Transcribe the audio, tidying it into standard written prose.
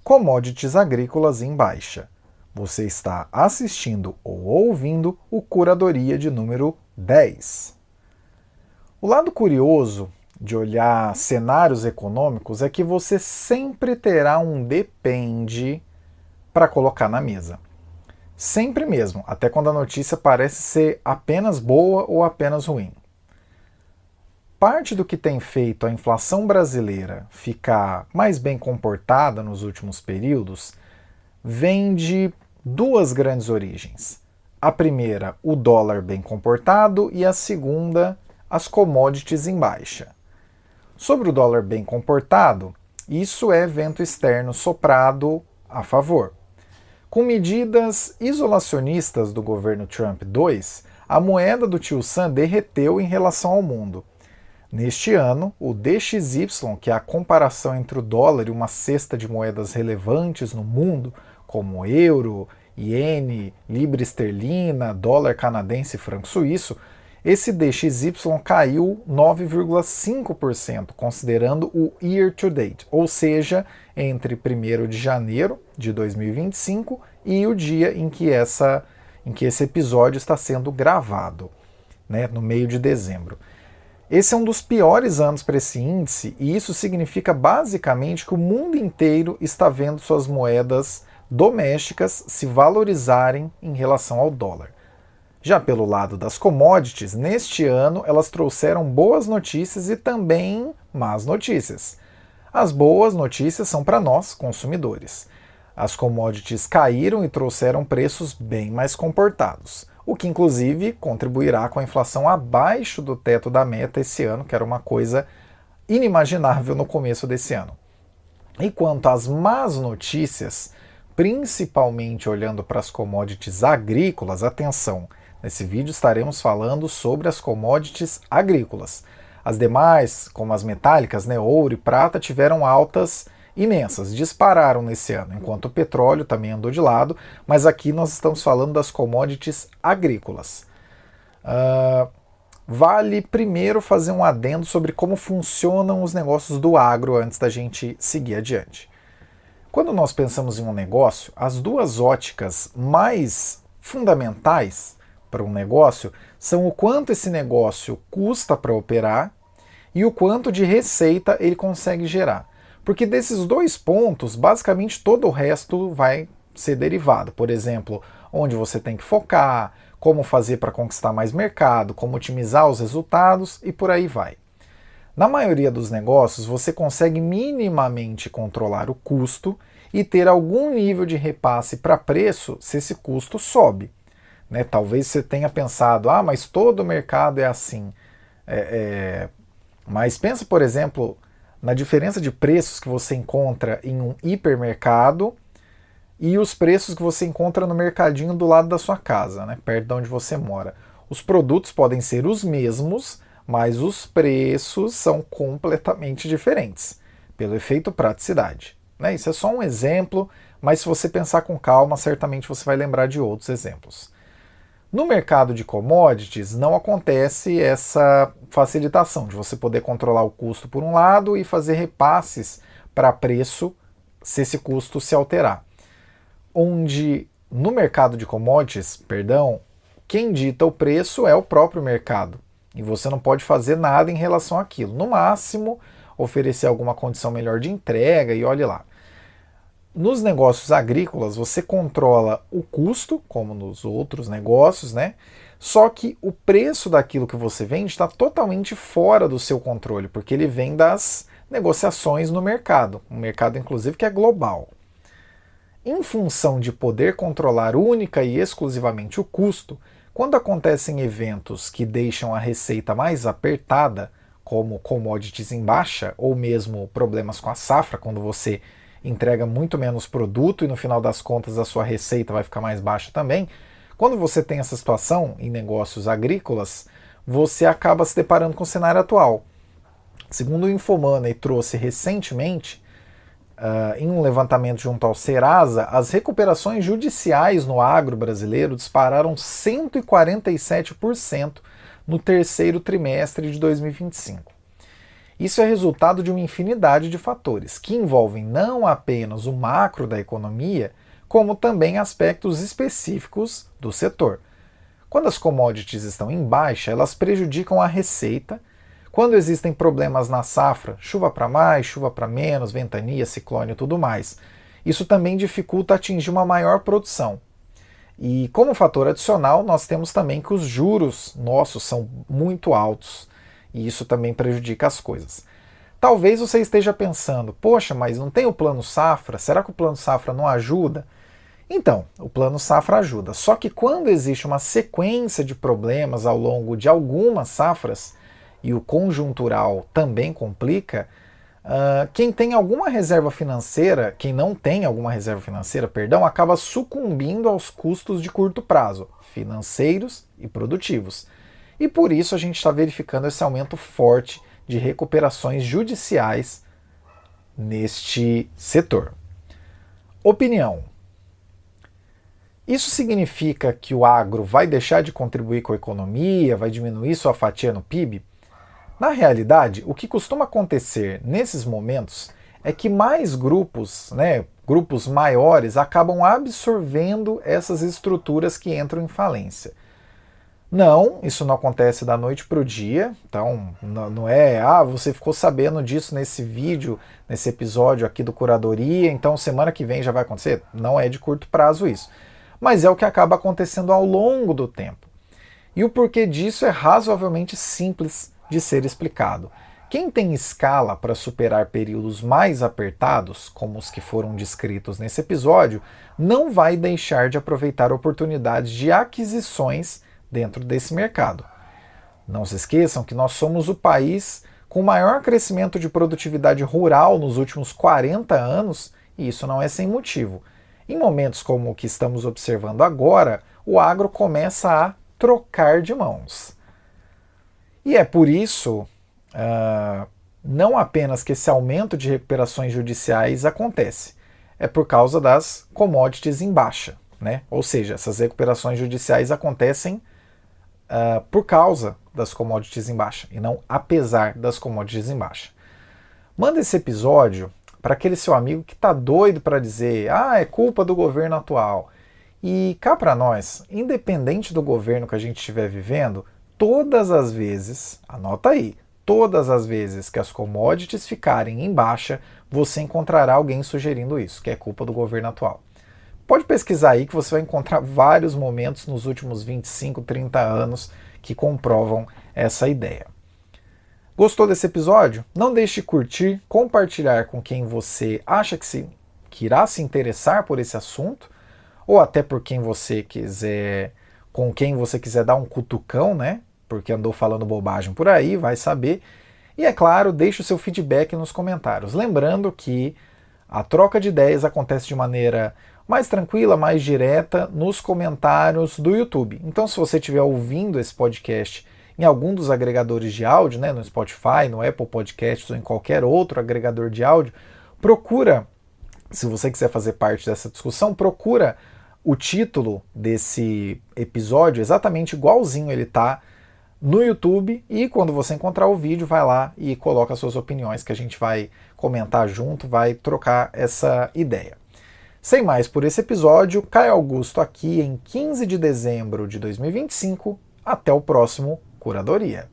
Commodities agrícolas em baixa. Você está assistindo ou ouvindo o Curadoria de número 10. O lado curioso de olhar cenários econômicos é que você sempre terá um depende para colocar na mesa. Sempre mesmo, até quando a notícia parece ser apenas boa ou apenas ruim. Parte do que tem feito a inflação brasileira ficar mais bem comportada nos últimos períodos vem de duas grandes origens. A primeira, o dólar bem comportado, e a segunda, as commodities em baixa. Sobre o dólar bem comportado, isso é vento externo soprado a favor. Com medidas isolacionistas do governo Trump II, a moeda do tio Sam derreteu em relação ao mundo. Neste ano, o DXY, que é a comparação entre o dólar e uma cesta de moedas relevantes no mundo, como euro, iene, libra esterlina, dólar canadense e franco suíço, esse DXY caiu 9,5%, considerando o year to date, ou seja, entre 1º de janeiro de 2025 e o dia em que esse episódio está sendo gravado, né, no meio de dezembro. Esse é um dos piores anos para esse índice, e isso significa basicamente que o mundo inteiro está vendo suas moedas domésticas se valorizarem em relação ao dólar. Já pelo lado das commodities, neste ano elas trouxeram boas notícias e também más notícias. As boas notícias são para nós, consumidores. As commodities caíram e trouxeram preços bem mais comportados, o que inclusive contribuirá com a inflação abaixo do teto da meta esse ano, que era uma coisa inimaginável no começo desse ano. E quanto às más notícias, principalmente olhando para as commodities agrícolas, atenção, nesse vídeo estaremos falando sobre as commodities agrícolas. As demais, como as metálicas, né, ouro e prata, tiveram altas imensas, dispararam nesse ano, enquanto o petróleo também andou de lado, mas aqui nós estamos falando das commodities agrícolas. Vale primeiro fazer um adendo sobre como funcionam os negócios do agro antes da gente seguir adiante. Quando nós pensamos em um negócio, as duas óticas mais fundamentais para um negócio são o quanto esse negócio custa para operar e o quanto de receita ele consegue gerar. Porque desses dois pontos, basicamente todo o resto vai ser derivado. Por exemplo, onde você tem que focar, como fazer para conquistar mais mercado, como otimizar os resultados e por aí vai. Na maioria dos negócios, você consegue minimamente controlar o custo e ter algum nível de repasse para preço se esse custo sobe. Né? Talvez você tenha pensado, mas todo o mercado é assim. Mas pensa, por exemplo, na diferença de preços que você encontra em um hipermercado e os preços que você encontra no mercadinho do lado da sua casa, né, perto de onde você mora. Os produtos podem ser os mesmos, mas os preços são completamente diferentes, pelo efeito praticidade. Né? Isso é só um exemplo, mas se você pensar com calma, certamente você vai lembrar de outros exemplos. No mercado de commodities não acontece essa facilitação de você poder controlar o custo por um lado e fazer repasses para preço se esse custo se alterar. Onde no mercado de commodities, quem dita o preço é o próprio mercado e você não pode fazer nada em relação àquilo. No máximo, oferecer alguma condição melhor de entrega e olhe lá. Nos negócios agrícolas, você controla o custo, como nos outros negócios, né? Só que o preço daquilo que você vende está totalmente fora do seu controle, porque ele vem das negociações no mercado, um mercado inclusive que é global. Em função de poder controlar única e exclusivamente o custo, quando acontecem eventos que deixam a receita mais apertada, como commodities em baixa, ou mesmo problemas com a safra, quando você entrega muito menos produto e no final das contas a sua receita vai ficar mais baixa também. Quando você tem essa situação em negócios agrícolas, você acaba se deparando com o cenário atual. Segundo o Infomoney trouxe recentemente, em um levantamento junto ao Serasa, as recuperações judiciais no agro brasileiro dispararam 147% no terceiro trimestre de 2025. Isso é resultado de uma infinidade de fatores, que envolvem não apenas o macro da economia, como também aspectos específicos do setor. Quando as commodities estão em baixa, elas prejudicam a receita. Quando existem problemas na safra, chuva para mais, chuva para menos, ventania, ciclone e tudo mais, isso também dificulta atingir uma maior produção. E como fator adicional, nós temos também que os juros nossos são muito altos e isso também prejudica as coisas. Talvez você esteja pensando, poxa, mas não tem o plano safra? Será que o plano safra não ajuda? Então, o plano safra ajuda, só que quando existe uma sequência de problemas ao longo de algumas safras, e o conjuntural também complica, quem tem alguma reserva financeira, quem não tem alguma reserva financeira, perdão, acaba sucumbindo aos custos de curto prazo, financeiros e produtivos. E por isso a gente está verificando esse aumento forte de recuperações judiciais neste setor. Opinião. Isso significa que o agro vai deixar de contribuir com a economia, vai diminuir sua fatia no PIB? Na realidade, o que costuma acontecer nesses momentos é que mais grupos, grupos maiores, acabam absorvendo essas estruturas que entram em falência. Não, isso não acontece da noite para o dia, então não é, você ficou sabendo disso nesse vídeo, nesse episódio aqui do Curadoria, então semana que vem já vai acontecer? Não é de curto prazo isso. Mas é o que acaba acontecendo ao longo do tempo. E o porquê disso é razoavelmente simples de ser explicado. Quem tem escala para superar períodos mais apertados, como os que foram descritos nesse episódio, não vai deixar de aproveitar oportunidades de aquisições dentro desse mercado. Não se esqueçam que nós somos o país com maior crescimento de produtividade rural nos últimos 40 anos, e isso não é sem motivo. Em momentos como o que estamos observando agora, o agro começa a trocar de mãos. E é por isso, não apenas que esse aumento de recuperações judiciais acontece, é por causa das commodities em baixa. Ou seja, essas recuperações judiciais acontecem por causa das commodities em baixa, e não apesar das commodities em baixa. Manda esse episódio para aquele seu amigo que está doido para dizer, é culpa do governo atual. E cá para nós, independente do governo que a gente estiver vivendo, todas as vezes, anota aí, todas as vezes que as commodities ficarem em baixa, você encontrará alguém sugerindo isso, que é culpa do governo atual. Pode pesquisar aí que você vai encontrar vários momentos nos últimos 25, 30 anos que comprovam essa ideia. Gostou desse episódio? Não deixe de curtir, compartilhar com quem você acha que irá se interessar por esse assunto, ou até por quem você quiser, com quem você quiser dar um cutucão, porque andou falando bobagem por aí, vai saber. E é claro, deixe o seu feedback nos comentários. Lembrando que a troca de ideias acontece de maneira mais tranquila, mais direta nos comentários do YouTube. Então, se você estiver ouvindo esse podcast em algum dos agregadores de áudio, no Spotify, no Apple Podcasts ou em qualquer outro agregador de áudio, procura, se você quiser fazer parte dessa discussão, procura o título desse episódio exatamente igualzinho ele está no YouTube, e quando você encontrar o vídeo, vai lá e coloca suas opiniões que a gente vai comentar junto, vai trocar essa ideia. Sem mais por esse episódio, Caio Augusto aqui em 15 de dezembro de 2025. Até o próximo Curadoria.